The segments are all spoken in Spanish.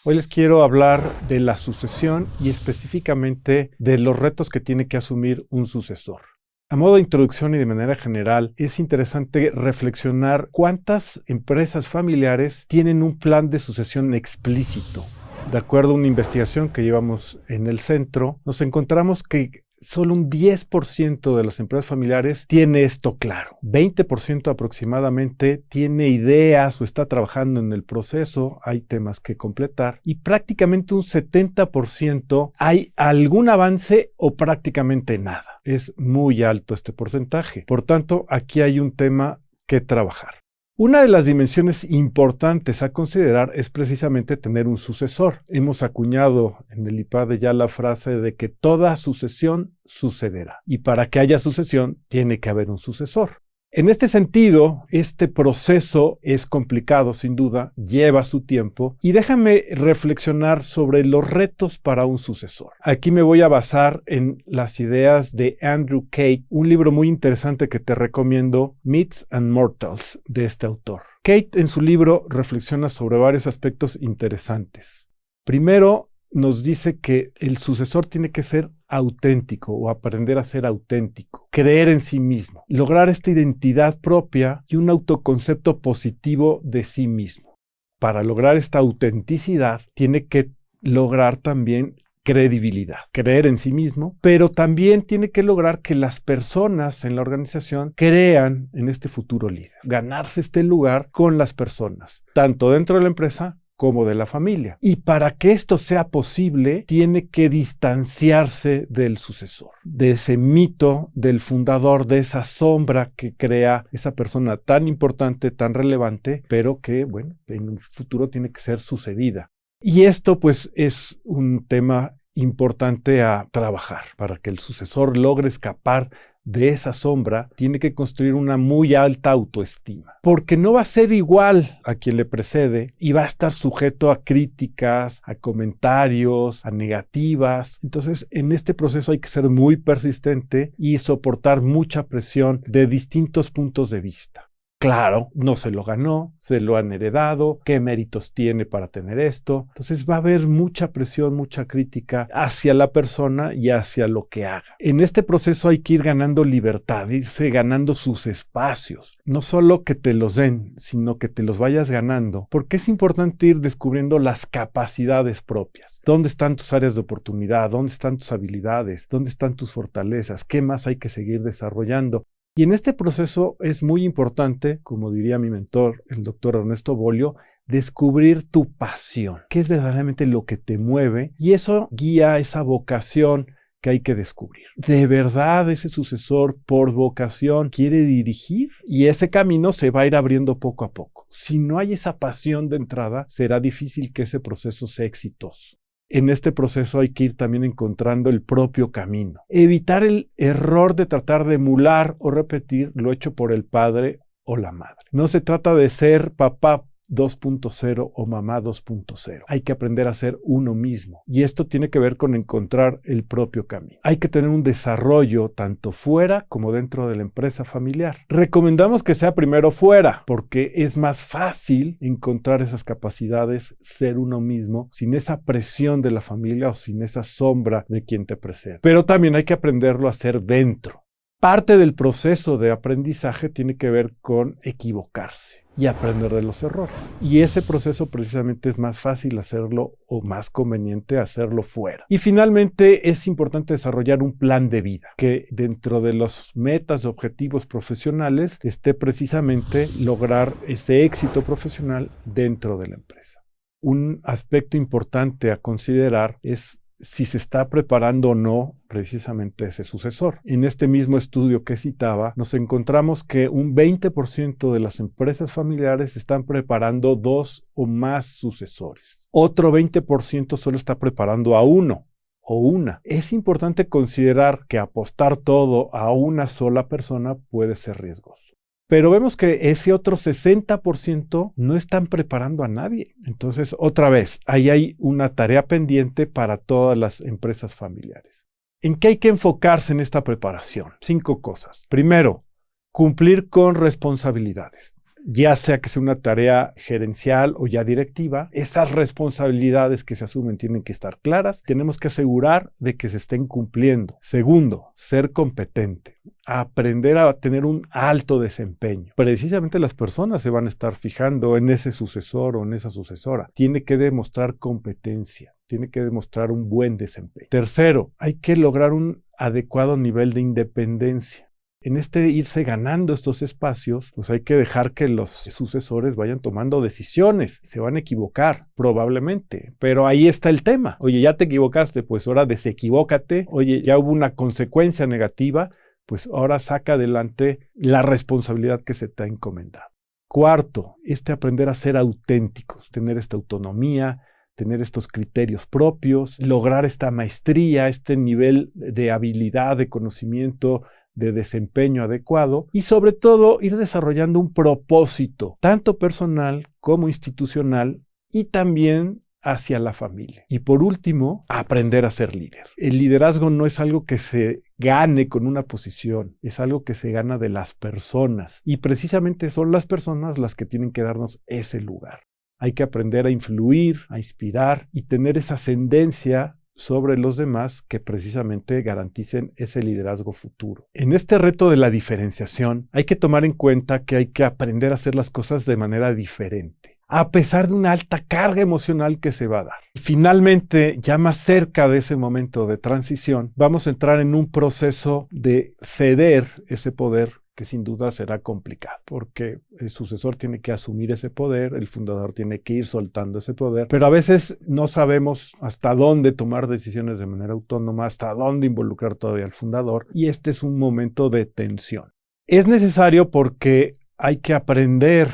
Hoy les quiero hablar de la sucesión y específicamente de los retos que tiene que asumir un sucesor. A modo de introducción y de manera general, es interesante reflexionar cuántas empresas familiares tienen un plan de sucesión explícito. De acuerdo a una investigación que llevamos en el centro, nos encontramos que solo un 10% de las empresas familiares tiene esto claro. 20% aproximadamente tiene ideas o está trabajando en el proceso, hay temas que completar, y prácticamente un 70% hay algún avance o prácticamente nada. Es muy alto este porcentaje. Por tanto, aquí hay un tema que trabajar. Una de las dimensiones importantes a considerar es precisamente tener un sucesor. Hemos acuñado en el IPADE ya la frase de que toda sucesión sucederá. Y para que haya sucesión, tiene que haber un sucesor. En este sentido, este proceso es complicado, sin duda, lleva su tiempo, y déjame reflexionar sobre los retos para un sucesor. Aquí me voy a basar en las ideas de Andrew Kate, un libro muy interesante que te recomiendo, Myths and Mortals, de este autor. Kate en su libro reflexiona sobre varios aspectos interesantes. Primero, nos dice que el sucesor tiene que ser auténtico o aprender a ser auténtico, creer en sí mismo, lograr esta identidad propia y un autoconcepto positivo de sí mismo. Para lograr esta autenticidad, tiene que lograr también credibilidad, creer en sí mismo, pero también tiene que lograr que las personas en la organización crean en este futuro líder, ganarse este lugar con las personas, tanto dentro de la empresa como de la familia. Y para que esto sea posible, tiene que distanciarse del sucesor, de ese mito del fundador, de esa sombra que crea esa persona tan importante, tan relevante, pero que, bueno, en un futuro tiene que ser sucedida. Y esto, pues, es un tema importante a trabajar. Para que el sucesor logre escapar de esa sombra, tiene que construir una muy alta autoestima, porque no va a ser igual a quien le precede y va a estar sujeto a críticas, a comentarios, a negativas. Entonces, en este proceso hay que ser muy persistente y soportar mucha presión de distintos puntos de vista. Claro, no se lo ganó, se lo han heredado, qué méritos tiene para tener esto. Entonces va a haber mucha presión, mucha crítica hacia la persona y hacia lo que haga. En este proceso hay que ir ganando libertad, irse ganando sus espacios. No solo que te los den, sino que te los vayas ganando, porque es importante ir descubriendo las capacidades propias. ¿Dónde están tus áreas de oportunidad? ¿Dónde están tus habilidades? ¿Dónde están tus fortalezas? ¿Qué más hay que seguir desarrollando? Y en este proceso es muy importante, como diría mi mentor, el doctor Ernesto Bolio, descubrir tu pasión, qué es verdaderamente lo que te mueve, y eso guía esa vocación que hay que descubrir. ¿De verdad ese sucesor por vocación quiere dirigir? Y ese camino se va a ir abriendo poco a poco. Si no hay esa pasión de entrada, será difícil que ese proceso sea exitoso. En este proceso hay que ir también encontrando el propio camino. Evitar el error de tratar de emular o repetir lo hecho por el padre o la madre. No se trata de ser papá 2.0 o mamá 2.0. Hay que aprender a ser uno mismo. Y esto tiene que ver con encontrar el propio camino. Hay que tener un desarrollo tanto fuera como dentro de la empresa familiar. Recomendamos que sea primero fuera, porque es más fácil encontrar esas capacidades, ser uno mismo, sin esa presión de la familia o sin esa sombra de quien te precede. Pero también hay que aprenderlo a hacer dentro. Parte del proceso de aprendizaje tiene que ver con equivocarse y aprender de los errores. Y ese proceso precisamente es más fácil hacerlo o más conveniente hacerlo fuera. Y finalmente es importante desarrollar un plan de vida que dentro de los metas y objetivos profesionales esté precisamente lograr ese éxito profesional dentro de la empresa. Un aspecto importante a considerar es si se está preparando o no precisamente ese sucesor. En este mismo estudio que citaba, nos encontramos que un 20% de las empresas familiares están preparando 2 o más sucesores. Otro 20% solo está preparando a uno o una. Es importante considerar que apostar todo a una sola persona puede ser riesgoso. Pero vemos que ese otro 60% no están preparando a nadie. Entonces, otra vez, ahí hay una tarea pendiente para todas las empresas familiares. ¿En qué hay que enfocarse en esta preparación? 5 cosas. Primero, cumplir con responsabilidades. ya sea que sea una tarea gerencial o ya directiva, esas responsabilidades que se asumen tienen que estar claras. Tenemos que asegurar de que se estén cumpliendo. Segundo, ser competente. Aprender a tener un alto desempeño. Precisamente las personas se van a estar fijando en ese sucesor o en esa sucesora. Tiene que demostrar competencia, tiene que demostrar un buen desempeño. Tercero, hay que lograr un adecuado nivel de independencia. En irse ganando estos espacios, pues hay que dejar que los sucesores vayan tomando decisiones. Se van a equivocar, probablemente, pero ahí está el tema. Oye, ya te equivocaste, pues ahora desequivócate. Oye, ya hubo una consecuencia negativa, pues ahora saca adelante la responsabilidad que se te ha encomendado. Cuarto, aprender a ser auténticos, tener esta autonomía, tener estos criterios propios, lograr esta maestría, este nivel de habilidad, de conocimiento, de desempeño adecuado y sobre todo ir desarrollando un propósito, tanto personal como institucional y también hacia la familia. Y por último, aprender a ser líder. El liderazgo no es algo que se gane con una posición, es algo que se gana de las personas y precisamente son las personas las que tienen que darnos ese lugar. Hay que aprender a influir, a inspirar y tener esa ascendencia sobre los demás que precisamente garanticen ese liderazgo futuro. En este reto de la diferenciación, hay que tomar en cuenta que hay que aprender a hacer las cosas de manera diferente, a pesar de una alta carga emocional que se va a dar. Finalmente, ya más cerca de ese momento de transición, vamos a entrar en un proceso de ceder ese poder que sin duda será complicado, porque el sucesor tiene que asumir ese poder, el fundador tiene que ir soltando ese poder, pero a veces no sabemos hasta dónde tomar decisiones de manera autónoma, hasta dónde involucrar todavía al fundador, y este es un momento de tensión. Es necesario porque hay que aprender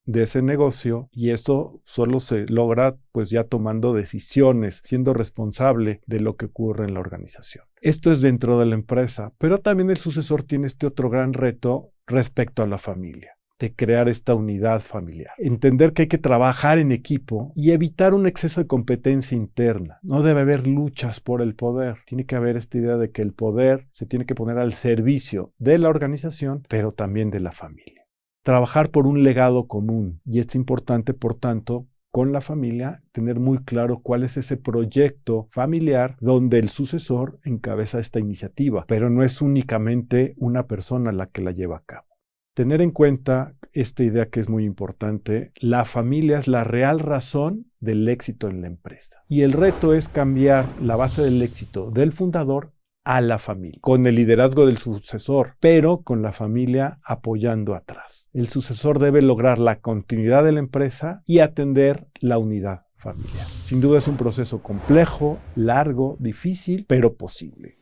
de ese negocio y eso solo se logra pues ya tomando decisiones, siendo responsable de lo que ocurre en la organización. Esto es dentro de la empresa, pero también el sucesor tiene este otro gran reto respecto a la familia, de crear esta unidad familiar. Entender que hay que trabajar en equipo y evitar un exceso de competencia interna. No debe haber luchas por el poder. Tiene que haber esta idea de que el poder se tiene que poner al servicio de la organización, pero también de la familia. Trabajar por un legado común y es importante, por tanto, con la familia, tener muy claro cuál es ese proyecto familiar donde el sucesor encabeza esta iniciativa, pero no es únicamente una persona la que la lleva a cabo. Tener en cuenta esta idea que es muy importante, la familia es la real razón del éxito en la empresa. Y el reto es cambiar la base del éxito del fundador a la familia, con el liderazgo del sucesor, pero con la familia apoyando atrás. El sucesor debe lograr la continuidad de la empresa y atender la unidad familiar. Sin duda es un proceso complejo, largo, difícil, pero posible.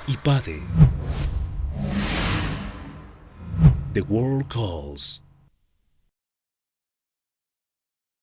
IPADE. The World Calls.